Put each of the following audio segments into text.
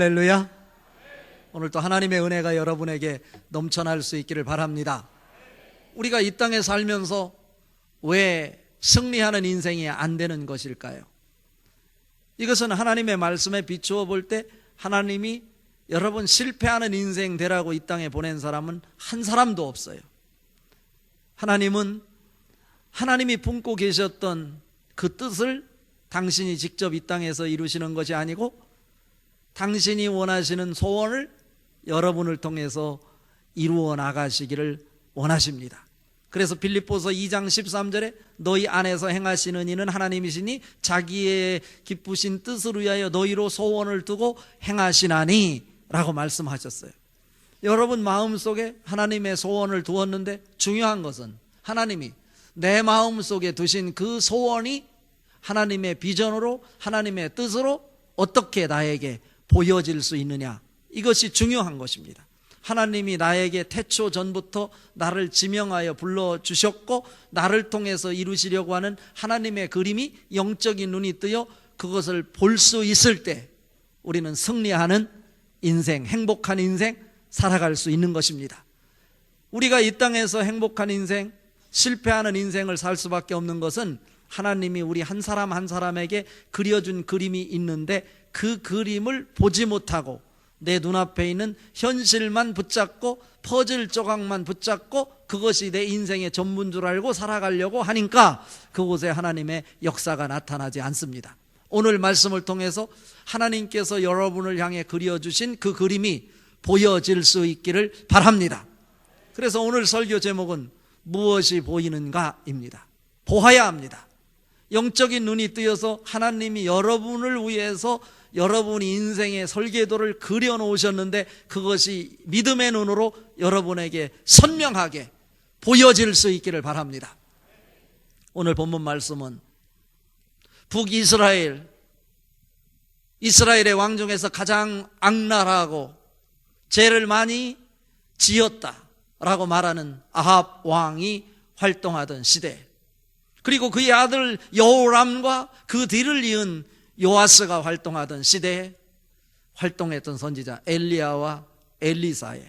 할렐루야. 오늘도 하나님의 은혜가 여러분에게 넘쳐날 수 있기를 바랍니다. 우리가 이 땅에 살면서 왜 승리하는 인생이 안 되는 것일까요? 이것은 하나님의 말씀에 비추어 볼 때 하나님이 여러분 실패하는 인생 되라고 이 땅에 보낸 사람은 한 사람도 없어요. 하나님은 하나님이 품고 계셨던 그 뜻을 당신이 직접 이 땅에서 이루시는 것이 아니고 당신이 원하시는 소원을 여러분을 통해서 이루어 나가시기를 원하십니다. 그래서 빌립보서 2장 13절에 너희 안에서 행하시는 이는 하나님이시니 자기의 기쁘신 뜻을 위하여 너희로 소원을 두고 행하시나니 라고 말씀하셨어요. 여러분 마음속에 하나님의 소원을 두었는데 중요한 것은 하나님이 내 마음속에 두신 그 소원이 하나님의 비전으로 하나님의 뜻으로 어떻게 나에게 보여질 수 있느냐, 이것이 중요한 것입니다. 하나님이 나에게 태초 전부터 나를 지명하여 불러주셨고 나를 통해서 이루시려고 하는 하나님의 그림이 영적인 눈이 뜨여 그것을 볼 수 있을 때 우리는 승리하는 인생, 행복한 인생 살아갈 수 있는 것입니다. 우리가 이 땅에서 행복한 인생, 실패하는 인생을 살 수밖에 없는 것은 하나님이 우리 한 사람 한 사람에게 그려준 그림이 있는데 그 그림을 보지 못하고 내 눈앞에 있는 현실만 붙잡고 퍼즐 조각만 붙잡고 그것이 내 인생의 전부인 줄 알고 살아가려고 하니까 그곳에 하나님의 역사가 나타나지 않습니다. 오늘 말씀을 통해서 하나님께서 여러분을 향해 그려주신 그 그림이 보여질 수 있기를 바랍니다. 그래서 오늘 설교 제목은 무엇이 보이는가입니다. 보아야 합니다. 영적인 눈이 뜨여서 하나님이 여러분을 위해서 여러분이 인생의 설계도를 그려놓으셨는데 그것이 믿음의 눈으로 여러분에게 선명하게 보여질 수 있기를 바랍니다. 오늘 본문 말씀은 북이스라엘, 이스라엘의 왕 중에서 가장 악랄하고 죄를 많이 지었다라고 말하는 아합 왕이 활동하던 시대, 그리고 그의 아들 여호람과 그 뒤를 이은 요아스가 활동하던 시대에 활동했던 선지자 엘리야와 엘리사의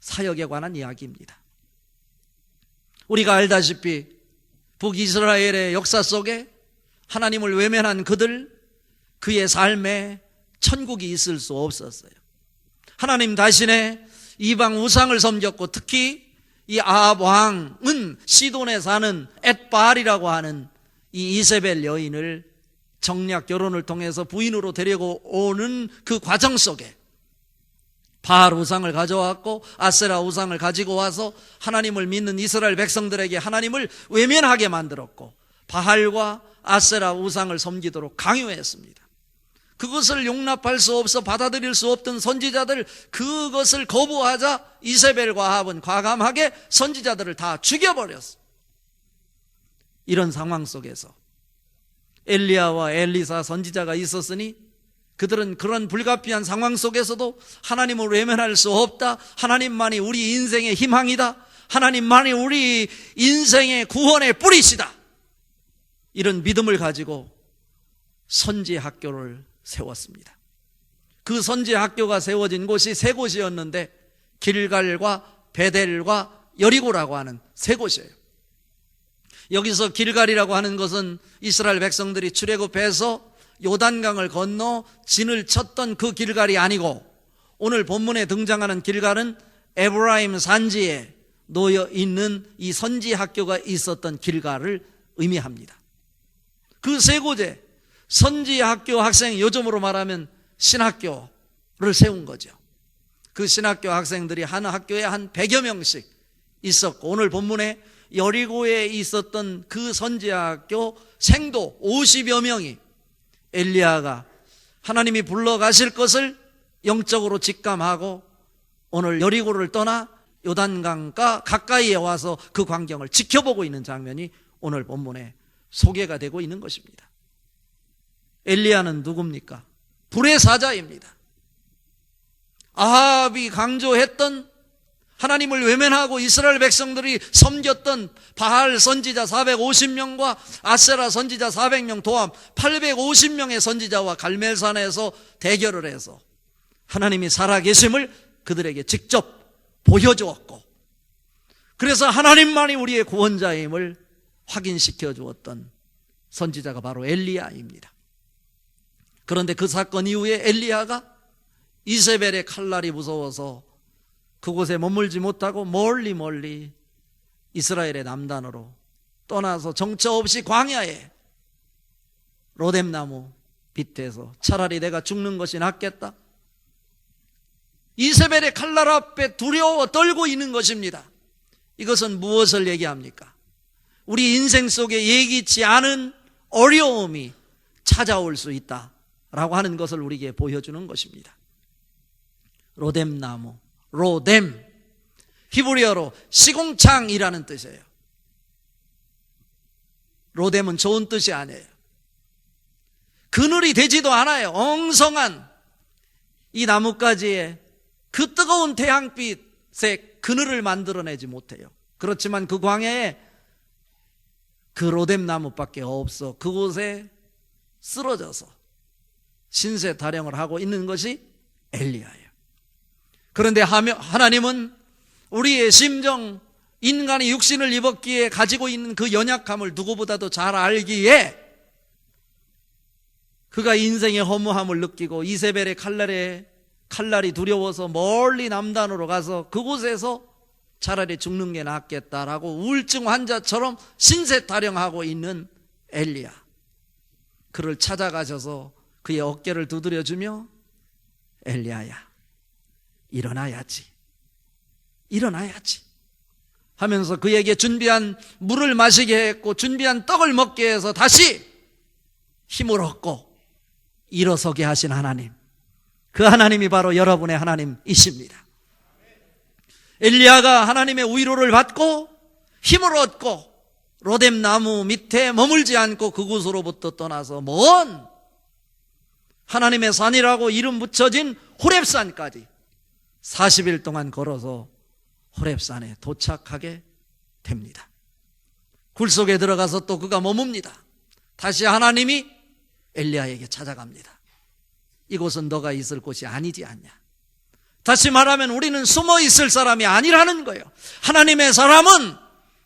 사역에 관한 이야기입니다. 우리가 알다시피 북이스라엘의 역사 속에 하나님을 외면한 그의 삶에 천국이 있을 수 없었어요. 하나님 대신에 이방 우상을 섬겼고 특히 이 아합 왕은 시돈에 사는 엣바알이라고 하는 이 이세벨 여인을 정략 결혼을 통해서 부인으로 데리고 오는 그 과정 속에 바알 우상을 가져왔고 아세라 우상을 가지고 와서 하나님을 믿는 이스라엘 백성들에게 하나님을 외면하게 만들었고 바알과 아세라 우상을 섬기도록 강요했습니다. 그것을 용납할 수 없어 받아들일 수 없던 선지자들, 그것을 거부하자 이세벨과 아합은 과감하게 선지자들을 다 죽여버렸어. 이런 상황 속에서 엘리야와 엘리사 선지자가 있었으니 그들은 그런 불가피한 상황 속에서도 하나님을 외면할 수 없다, 하나님만이 우리 인생의 희망이다, 하나님만이 우리 인생의 구원의 뿌리시다, 이런 믿음을 가지고 선지 학교를 세웠습니다. 그 선지 학교가 세워진 곳이 세 곳이었는데 길갈과 베델과 여리고라고 하는 세 곳이에요. 여기서 길갈이라고 하는 것은 이스라엘 백성들이 출애굽해서 요단강을 건너 진을 쳤던 그 길갈이 아니고 오늘 본문에 등장하는 길갈은 에브라임 산지에 놓여 있는 이 선지 학교가 있었던 길갈을 의미합니다. 그 세 곳에 선지 학교 학생, 요즘으로 말하면 신학교를 세운 거죠. 그 신학교 학생들이 한 학교에 한 100여 명씩 있었고 오늘 본문에 여리고에 있었던 그 선지학교 생도 50여 명이 엘리야가 하나님이 불러가실 것을 영적으로 직감하고 오늘 여리고를 떠나 요단강가 가까이에 와서 그 광경을 지켜보고 있는 장면이 오늘 본문에 소개가 되고 있는 것입니다. 엘리야는 누굽니까? 불의 사자입니다. 아합이 강조했던 하나님을 외면하고 이스라엘 백성들이 섬겼던 바알 선지자 450명과 아세라 선지자 400명 도합 850명의 선지자와 갈멜산에서 대결을 해서 하나님이 살아계심을 그들에게 직접 보여주었고, 그래서 하나님만이 우리의 구원자임을 확인시켜 주었던 선지자가 바로 엘리야입니다. 그런데 그 사건 이후에 엘리야가 이세벨의 칼날이 무서워서 그곳에 머물지 못하고 멀리 이스라엘의 남단으로 떠나서 정처 없이 광야에 로뎀나무 밑에서 차라리 내가 죽는 것이 낫겠다, 이세벨의 칼날 앞에 두려워 떨고 있는 것입니다. 이것은 무엇을 얘기합니까? 우리 인생 속에 예기치 않은 어려움이 찾아올 수 있다라고 하는 것을 우리에게 보여주는 것입니다. 로뎀나무, 로뎀, 히브리어로 시궁창이라는 뜻이에요. 로뎀은 좋은 뜻이 아니에요. 그늘이 되지도 않아요. 엉성한 이 나뭇가지에 그 뜨거운 태양빛에 그늘을 만들어내지 못해요. 그렇지만 그 광야에 그 로뎀나무밖에 없어 그곳에 쓰러져서 신세 타령을 하고 있는 것이 엘리야예요. 그런데 하나님은 우리의 심정, 인간이 육신을 입었기에 가지고 있는 그 연약함을 누구보다도 잘 알기에 그가 인생의 허무함을 느끼고 이세벨의 칼날이 두려워서 멀리 남단으로 가서 그곳에서 차라리 죽는 게 낫겠다라고 우울증 환자처럼 신세 타령하고 있는 엘리야, 그를 찾아가셔서 그의 어깨를 두드려주며 엘리야야, 일어나야지 하면서 그에게 준비한 물을 마시게 했고 준비한 떡을 먹게 해서 다시 힘을 얻고 일어서게 하신 하나님, 그 하나님이 바로 여러분의 하나님이십니다. 엘리야가 하나님의 위로를 받고 힘을 얻고 로뎀나무 밑에 머물지 않고 그곳으로부터 떠나서 먼 하나님의 산이라고 이름 붙여진 호렙산까지 40일 동안 걸어서 호렙산에 도착하게 됩니다. 굴 속에 들어가서 또 그가 머뭅니다. 다시 하나님이 엘리야에게 찾아갑니다. 이곳은 너가 있을 곳이 아니지 않냐. 다시 말하면 우리는 숨어 있을 사람이 아니라는 거예요. 하나님의 사람은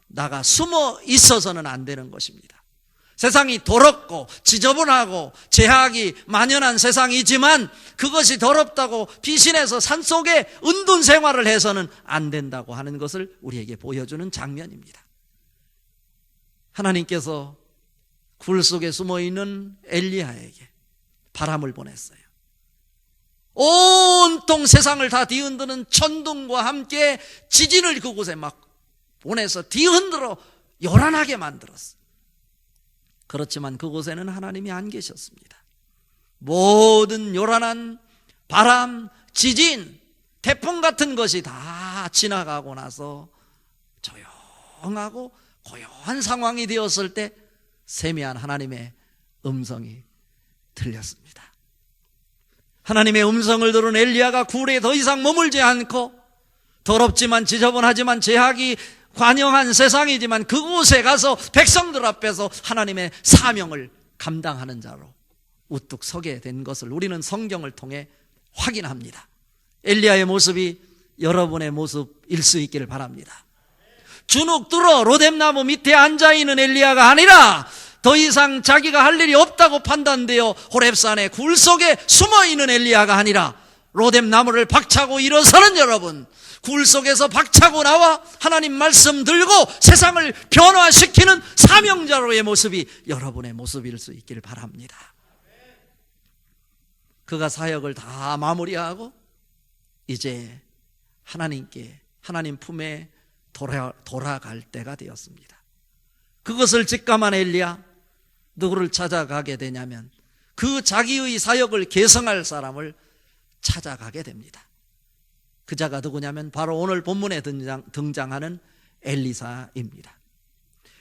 나가 숨어 있어서는 안 되는 것입니다. 세상이 더럽고 지저분하고 죄악이 만연한 세상이지만 그것이 더럽다고 피신해서 산속에 은둔 생활을 해서는 안 된다고 하는 것을 우리에게 보여주는 장면입니다. 하나님께서 굴 속에 숨어있는 엘리야에게 바람을 보냈어요. 온통 세상을 다 뒤흔드는 천둥과 함께 지진을 그곳에 막 보내서 뒤흔들어 요란하게 만들었어요. 그렇지만 그곳에는 하나님이 안 계셨습니다. 모든 요란한 바람, 지진, 태풍 같은 것이 다 지나가고 나서 조용하고 고요한 상황이 되었을 때 세미한 하나님의 음성이 들렸습니다. 하나님의 음성을 들은 엘리야가 굴에 더 이상 머물지 않고 더럽지만 지저분하지만 죄악이 관영한 세상이지만 그곳에 가서 백성들 앞에서 하나님의 사명을 감당하는 자로 우뚝 서게 된 것을 우리는 성경을 통해 확인합니다. 엘리야의 모습이 여러분의 모습일 수 있기를 바랍니다. 주눅 들어 로뎀나무 밑에 앉아있는 엘리야가 아니라 더 이상 자기가 할 일이 없다고 판단되어 호렙산의 굴 속에 숨어있는 엘리야가 아니라 로뎀나무를 박차고 일어서는 여러분, 굴 속에서 박차고 나와 하나님 말씀 들고 세상을 변화시키는 사명자로의 모습이 여러분의 모습일 수 있기를 바랍니다. 그가 사역을 다 마무리하고 이제 하나님께, 하나님 품에 돌아갈 때가 되었습니다. 그것을 직감한 엘리야, 누구를 찾아가게 되냐면 그 자기의 사역을 계승할 사람을 찾아가게 됩니다. 그 자가 누구냐면 바로 오늘 본문에 등장하는 엘리사입니다.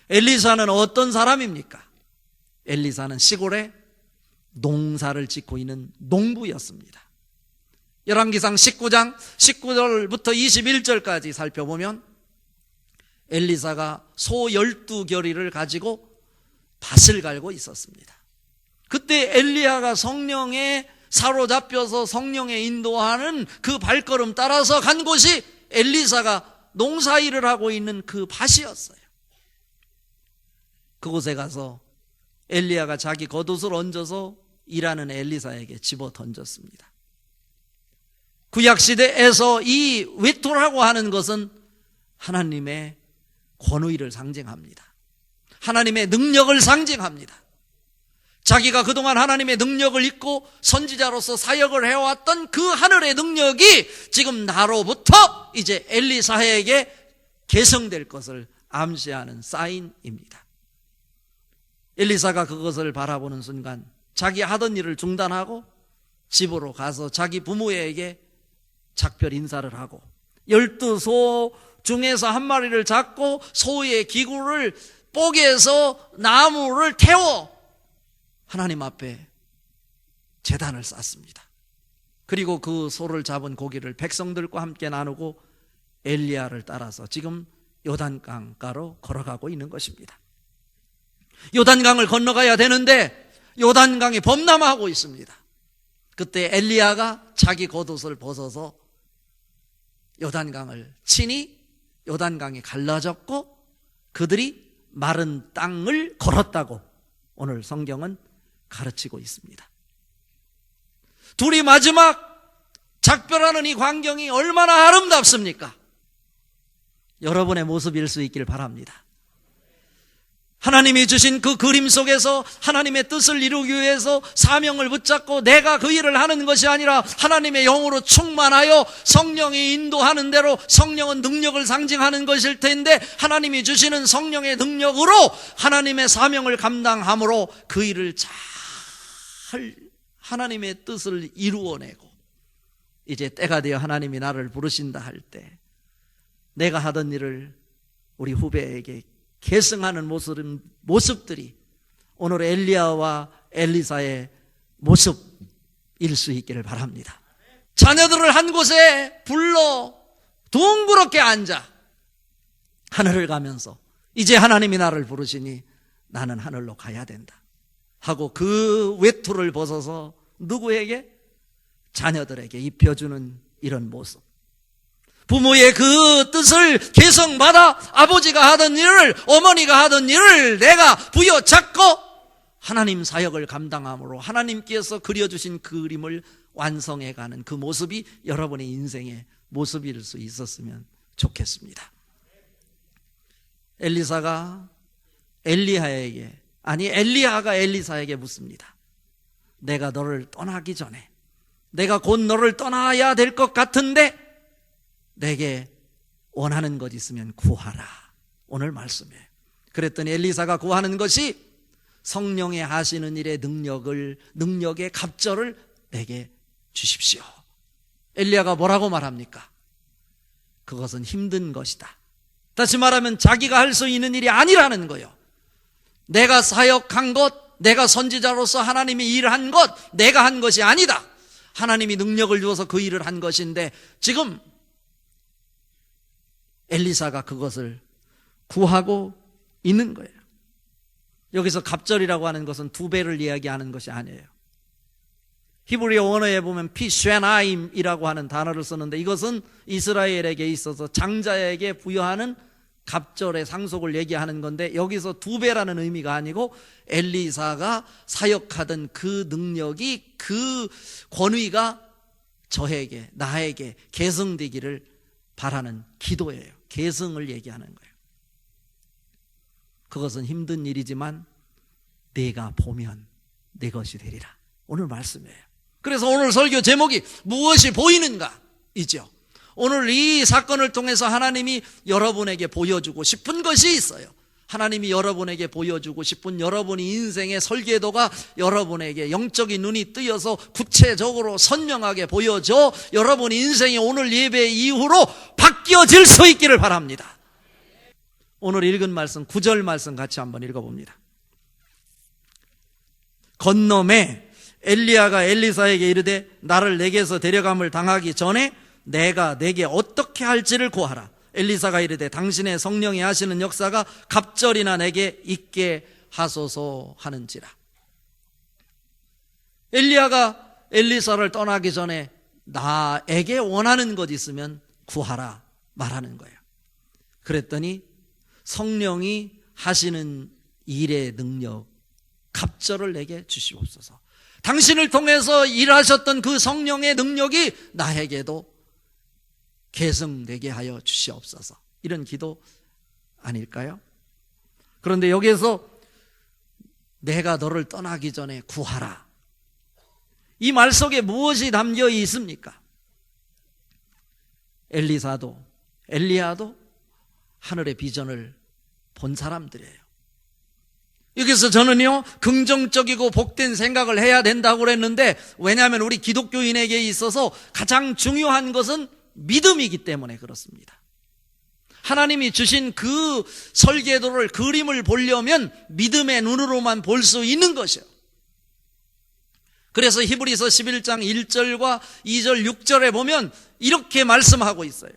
엘리사는 어떤 사람입니까? 엘리사는 시골에 농사를 짓고 있는 농부였습니다. 열왕기상 19장 19절부터 21절까지 살펴보면 엘리사가 소 12겨리를 가지고 밭을 갈고 있었습니다. 그때 엘리야가 성령의 사로잡혀서 성령에 인도하는 그 발걸음 따라서 간 곳이 엘리사가 농사일을 하고 있는 그 밭이었어요. 그곳에 가서 엘리야가 자기 겉옷을 얹어서 일하는 엘리사에게 집어 던졌습니다. 구약시대에서 이 외투라고 하는 것은 하나님의 권위를 상징합니다. 하나님의 능력을 상징합니다. 자기가 그동안 하나님의 능력을 잊고 선지자로서 사역을 해왔던 그 하늘의 능력이 지금 나로부터 이제 엘리사에게 계승될 것을 암시하는 사인입니다. 엘리사가 그것을 바라보는 순간 자기 하던 일을 중단하고 집으로 가서 자기 부모에게 작별 인사를 하고 12소 중에서 한 마리를 잡고 소의 기구를 뽀개서 나무를 태워 하나님 앞에 제단을 쌓습니다. 그리고 그 소를 잡은 고기를 백성들과 함께 나누고 엘리야를 따라서 지금 요단강가로 걸어가고 있는 것입니다. 요단강을 건너가야 되는데 요단강이 범람하고 있습니다. 그때 엘리야가 자기 겉옷을 벗어서 요단강을 치니 요단강이 갈라졌고 그들이 마른 땅을 걸었다고 오늘 성경은 가르치고 있습니다. 둘이 마지막 작별하는 이 광경이 얼마나 아름답습니까? 여러분의 모습일 수 있길 바랍니다. 하나님이 주신 그 그림 속에서 하나님의 뜻을 이루기 위해서 사명을 붙잡고 내가 그 일을 하는 것이 아니라 하나님의 영으로 충만하여 성령이 인도하는 대로, 성령은 능력을 상징하는 것일 텐데 하나님이 주시는 성령의 능력으로 하나님의 사명을 감당함으로 그 일을 잘 하나님의 뜻을 이루어내고 이제 때가 되어 하나님이 나를 부르신다 할 때 내가 하던 일을 우리 후배에게 계승하는 모습들이 오늘 엘리야와 엘리사의 모습일 수 있기를 바랍니다. 자녀들을 한 곳에 불러 둥그렇게 앉아 하늘을 가면서 이제 하나님이 나를 부르시니 나는 하늘로 가야 된다 하고 그 외투를 벗어서 누구에게? 자녀들에게 입혀주는 이런 모습. 부모의 그 뜻을 계승받아 아버지가 하던 일을, 어머니가 하던 일을 내가 부여잡고 하나님 사역을 감당함으로 하나님께서 그려주신 그림을 완성해가는 그 모습이 여러분의 인생의 모습일 수 있었으면 좋겠습니다. 엘리사가 엘리야에게, 아니 엘리야가 엘리사에게 묻습니다. 내가 너를 떠나기 전에, 내가 곧 너를 떠나야 될 것 같은데 내게 원하는 것 있으면 구하라. 오늘 말씀이에요. 그랬더니 엘리사가 구하는 것이 성령의 하시는 일의 능력의 갑절을 내게 주십시오. 엘리야가 뭐라고 말합니까? 그것은 힘든 것이다. 다시 말하면 자기가 할 수 있는 일이 아니라는 거예요. 내가 사역한 것, 내가 선지자로서 하나님이 일한 것, 내가 한 것이 아니다. 하나님이 능력을 주어서 그 일을 한 것인데 지금 엘리사가 그것을 구하고 있는 거예요. 여기서 갑절이라고 하는 것은 두 배를 이야기하는 것이 아니에요. 히브리어 원어에 보면 피쉐나임이라고 하는 단어를 쓰는데 이것은 이스라엘에게 있어서 장자에게 부여하는 갑절의 상속을 얘기하는 건데 여기서 두 배라는 의미가 아니고 엘리사가 사역하던 그 능력이, 그 권위가 저에게, 나에게 계승되기를 바라는 기도예요. 계승을 얘기하는 거예요. 그것은 힘든 일이지만 내가 보면 내 것이 되리라. 오늘 말씀이에요. 그래서 오늘 설교 제목이 무엇이 보이는가 이죠. 오늘 이 사건을 통해서 하나님이 여러분에게 보여주고 싶은 것이 있어요. 하나님이 여러분에게 보여주고 싶은 여러분의 인생의 설계도가 여러분에게 영적인 눈이 뜨여서 구체적으로 선명하게 보여져 여러분의 인생이 오늘 예배 이후로 바뀌어질 수 있기를 바랍니다. 오늘 읽은 말씀 9절 말씀 같이 한번 읽어봅니다. 건너매 엘리야가 엘리사에게 이르되 나를 내게서 데려감을 당하기 전에 내가 내게 어떻게 할지를 구하라. 엘리사가 이르되 당신의 성령이 하시는 역사가 갑절이나 내게 있게 하소서 하는지라. 엘리야가 엘리사를 떠나기 전에 나에게 원하는 것 있으면 구하라 말하는 거예요. 그랬더니 성령이 하시는 일의 능력, 갑절을 내게 주시옵소서. 당신을 통해서 일하셨던 그 성령의 능력이 나에게도 계승되게 하여 주시옵소서. 이런 기도 아닐까요? 그런데 여기에서 내가 너를 떠나기 전에 구하라. 이 말 속에 무엇이 담겨 있습니까? 엘리사도 엘리야도 하늘의 비전을 본 사람들이에요. 여기서 저는요, 긍정적이고 복된 생각을 해야 된다고 그랬는데, 왜냐하면 우리 기독교인에게 있어서 가장 중요한 것은 믿음이기 때문에 그렇습니다. 하나님이 주신 그 설계도를, 그림을 보려면 믿음의 눈으로만 볼 수 있는 것이에요. 그래서 히브리서 11장 1절과 2절 6절에 보면 이렇게 말씀하고 있어요.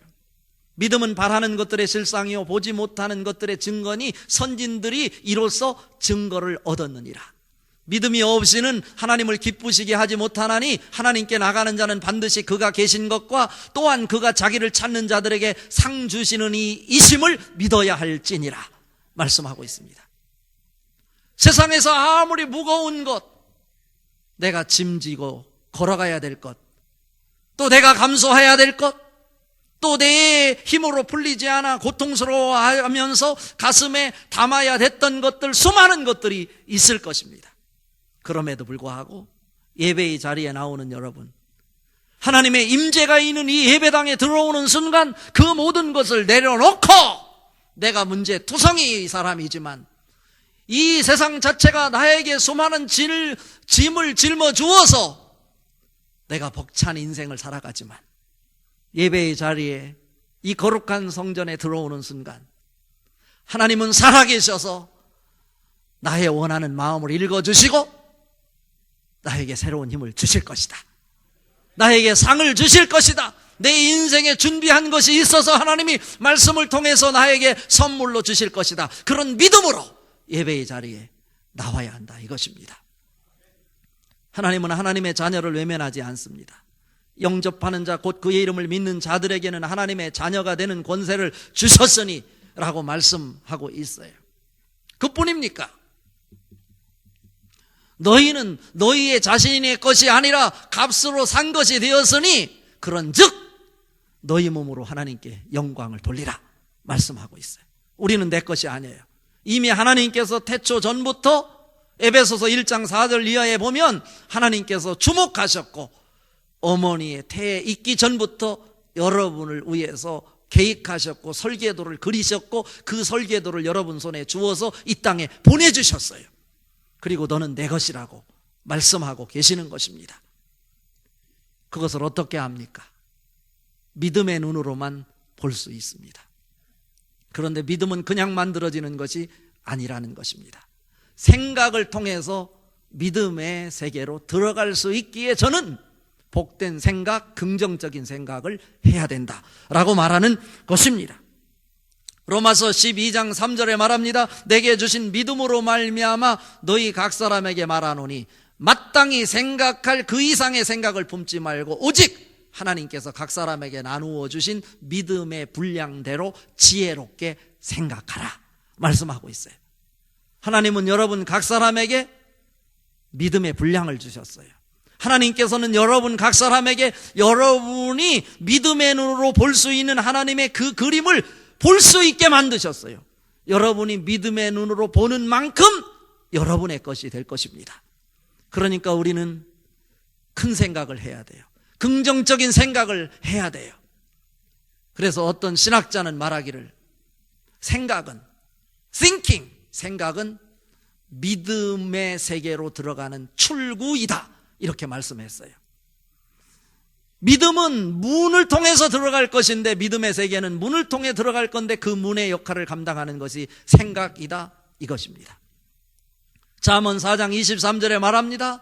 믿음은 바라는 것들의 실상이요 보지 못하는 것들의 증거니 선진들이 이로써 증거를 얻었느니라. 믿음이 없이는 하나님을 기쁘시게 하지 못하나니 하나님께 나가는 자는 반드시 그가 계신 것과 또한 그가 자기를 찾는 자들에게 상 주시는 이심을 믿어야 할지니라 말씀하고 있습니다. 세상에서 아무리 무거운 것, 내가 짐지고 걸어가야 될 것, 또 내가 감수해야 될 것, 또 내 힘으로 풀리지 않아 고통스러워하면서 가슴에 담아야 됐던 것들, 수많은 것들이 있을 것입니다. 그럼에도 불구하고 예배의 자리에 나오는 여러분, 하나님의 임재가 있는 이 예배당에 들어오는 순간 그 모든 것을 내려놓고, 내가 문제투성이 사람이지만 이 세상 자체가 나에게 수많은 짐을 짊어주어서 내가 벅찬 인생을 살아가지만 예배의 자리에, 이 거룩한 성전에 들어오는 순간 하나님은 살아계셔서 나의 원하는 마음을 읽어주시고 나에게 새로운 힘을 주실 것이다. 나에게 상을 주실 것이다. 내 인생에 준비한 것이 있어서 하나님이 말씀을 통해서 나에게 선물로 주실 것이다. 그런 믿음으로 예배의 자리에 나와야 한다, 이것입니다. 하나님은 하나님의 자녀를 외면하지 않습니다. 영접하는 자, 곧 그의 이름을 믿는 자들에게는 하나님의 자녀가 되는 권세를 주셨으니 라고 말씀하고 있어요. 그뿐입니까? 너희는 너희의 자신의 것이 아니라 값으로 산 것이 되었으니 그런즉 너희 몸으로 하나님께 영광을 돌리라 말씀하고 있어요. 우리는 내 것이 아니에요. 이미 하나님께서 태초 전부터 에베소서 1장 4절 이하에 보면 하나님께서 주목하셨고 어머니의 태에 있기 전부터 여러분을 위해서 계획하셨고 설계도를 그리셨고 그 설계도를 여러분 손에 주어서 이 땅에 보내주셨어요. 그리고 너는 내 것이라고 말씀하고 계시는 것입니다. 그것을 어떻게 합니까? 믿음의 눈으로만 볼 수 있습니다. 그런데 믿음은 그냥 만들어지는 것이 아니라는 것입니다. 생각을 통해서 믿음의 세계로 들어갈 수 있기에 저는 복된 생각, 긍정적인 생각을 해야 된다라고 말하는 것입니다. 로마서 12장 3절에 말합니다. 내게 주신 믿음으로 말미암아 너희 각 사람에게 말하노니 마땅히 생각할 그 이상의 생각을 품지 말고 오직 하나님께서 각 사람에게 나누어 주신 믿음의 분량대로 지혜롭게 생각하라 말씀하고 있어요. 하나님은 여러분 각 사람에게 믿음의 분량을 주셨어요. 하나님께서는 여러분 각 사람에게 여러분이 믿음의 눈으로 볼 수 있는 하나님의 그 그림을 볼 수 있게 만드셨어요. 여러분이 믿음의 눈으로 보는 만큼 여러분의 것이 될 것입니다. 그러니까 우리는 큰 생각을 해야 돼요. 긍정적인 생각을 해야 돼요. 그래서 어떤 신학자는 말하기를 생각은 생각은 믿음의 세계로 들어가는 출구이다 이렇게 말씀했어요. 믿음은 문을 통해서 들어갈 것인데 믿음의 세계는 문을 통해 들어갈 건데 그 문의 역할을 감당하는 것이 생각이다 이것입니다. 잠언 4장 23절에 말합니다.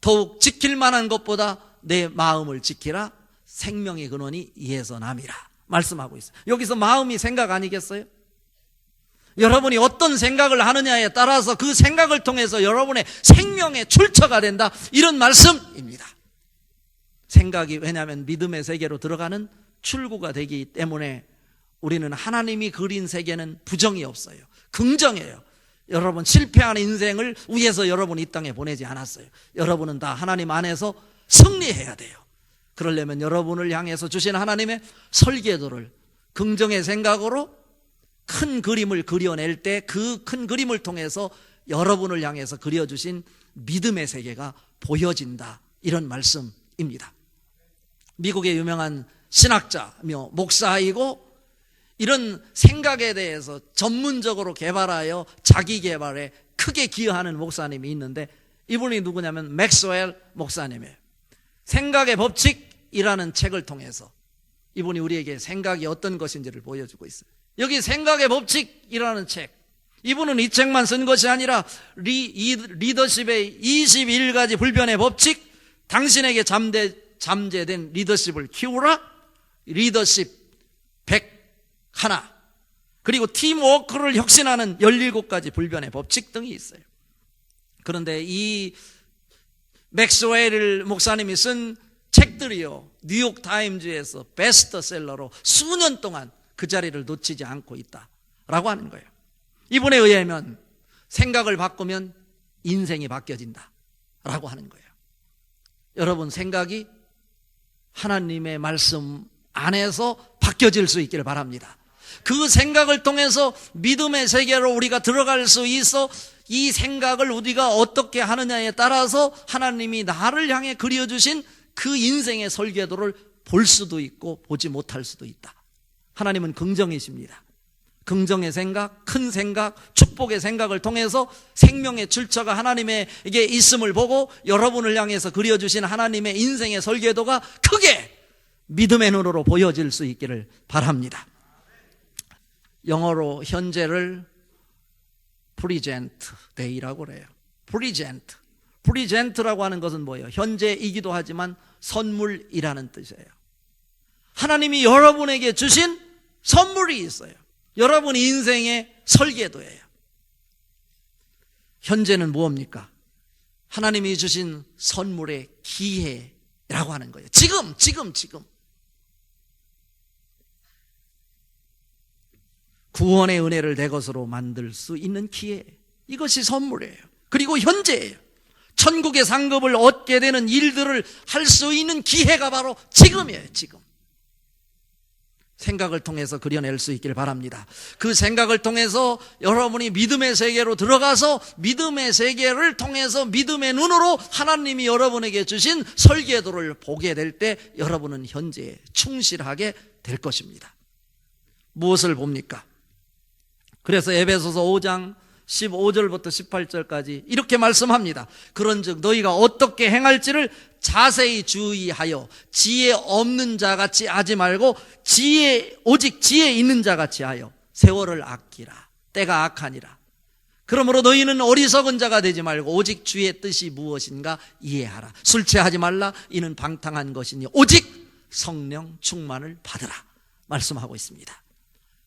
더욱 지킬 만한 것보다 내 마음을 지키라. 생명의 근원이 이에서 남이라 말씀하고 있어요. 여기서 마음이 생각 아니겠어요? 여러분이 어떤 생각을 하느냐에 따라서 그 생각을 통해서 여러분의 생명의 출처가 된다 이런 말씀입니다. 생각이, 왜냐하면 믿음의 세계로 들어가는 출구가 되기 때문에 우리는 하나님이 그린 세계는 부정이 없어요. 긍정이에요. 여러분 실패하는 인생을 위해서 여러분이 이 땅에 보내지 않았어요. 여러분은 다 하나님 안에서 승리해야 돼요. 그러려면 여러분을 향해서 주신 하나님의 설계도를 긍정의 생각으로 큰 그림을 그려낼 때 그 큰 그림을 통해서 여러분을 향해서 그려주신 믿음의 세계가 보여진다, 이런 말씀입니다. 미국의 유명한 신학자며 목사이고 이런 생각에 대해서 전문적으로 개발하여 자기 개발에 크게 기여하는 목사님이 있는데, 이분이 누구냐면 맥스웰 목사님이에요. 생각의 법칙이라는 책을 통해서 이분이 우리에게 생각이 어떤 것인지를 보여주고 있어요. 여기 생각의 법칙이라는 책, 이분은 이 책만 쓴 것이 아니라 리더십의 21가지 불변의 법칙, 당신에게 잠재된 리더십을 키우라, 리더십 101, 그리고 팀워크를 혁신하는 17가지 불변의 법칙 등이 있어요. 그런데 이 맥스웰 목사님이 쓴 책들이요, 뉴욕타임즈에서 베스트셀러로 수년 동안 그 자리를 놓치지 않고 있다라고 하는 거예요. 이분에 의하면 생각을 바꾸면 인생이 바뀌어진다라고 하는 거예요. 여러분 생각이 하나님의 말씀 안에서 바뀌어질 수 있기를 바랍니다. 그 생각을 통해서 믿음의 세계로 우리가 들어갈 수 있어 이 생각을 우리가 어떻게 하느냐에 따라서 하나님이 나를 향해 그려주신 그 인생의 설계도를 볼 수도 있고 보지 못할 수도 있다. 하나님은 긍정이십니다. 긍정의 생각, 큰 생각, 축복의 생각을 통해서 생명의 출처가 하나님에게 있음을 보고 여러분을 향해서 그려주신 하나님의 인생의 설계도가 크게 믿음의 눈으로 보여질 수 있기를 바랍니다. 영어로 현재를 present day라고 그래요. present라고 하는 것은 뭐예요? 현재이기도 하지만 선물이라는 뜻이에요. 하나님이 여러분에게 주신 선물이 있어요. 여러분 인생의 설계도예요. 현재는 무엇입니까? 하나님이 주신 선물의 기회라고 하는 거예요. 지금. 구원의 은혜를 내 것으로 만들 수 있는 기회, 이것이 선물이에요. 그리고 현재예요. 천국의 상급을 얻게 되는 일들을 할 수 있는 기회가 바로 지금이에요. 지금. 생각을 통해서 그려낼 수 있기를 바랍니다. 그 생각을 통해서 여러분이 믿음의 세계로 들어가서 믿음의 세계를 통해서 믿음의 눈으로 하나님이 여러분에게 주신 설계도를 보게 될 때 여러분은 현재에 충실하게 될 것입니다. 무엇을 봅니까? 그래서 에베소서 5장 15절부터 18절까지 이렇게 말씀합니다. 그런즉 너희가 어떻게 행할지를 자세히 주의하여 지혜 없는 자같이 하지 말고 오직 지혜 있는 자같이 하여 세월을 아끼라. 때가 악하니라. 그러므로 너희는 어리석은 자가 되지 말고 오직 주의 뜻이 무엇인가 이해하라. 술 취하지 말라. 이는 방탕한 것이니 오직 성령 충만을 받으라. 말씀하고 있습니다.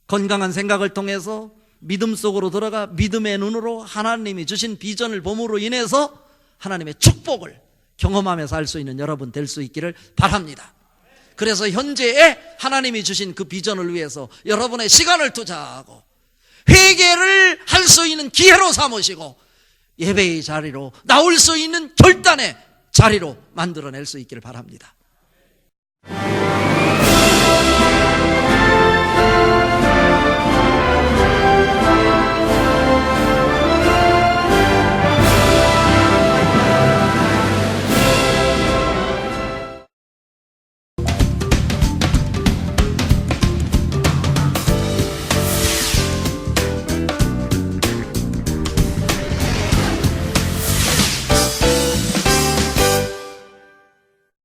건강한 생각을 통해서 믿음 속으로 들어가 믿음의 눈으로 하나님이 주신 비전을 봄으로 인해서 하나님의 축복을 경험하면서 할 수 있는 여러분 될 수 있기를 바랍니다. 그래서 현재에 하나님이 주신 그 비전을 위해서 여러분의 시간을 투자하고 회개를 할 수 있는 기회로 삼으시고 예배의 자리로 나올 수 있는 결단의 자리로 만들어낼 수 있기를 바랍니다.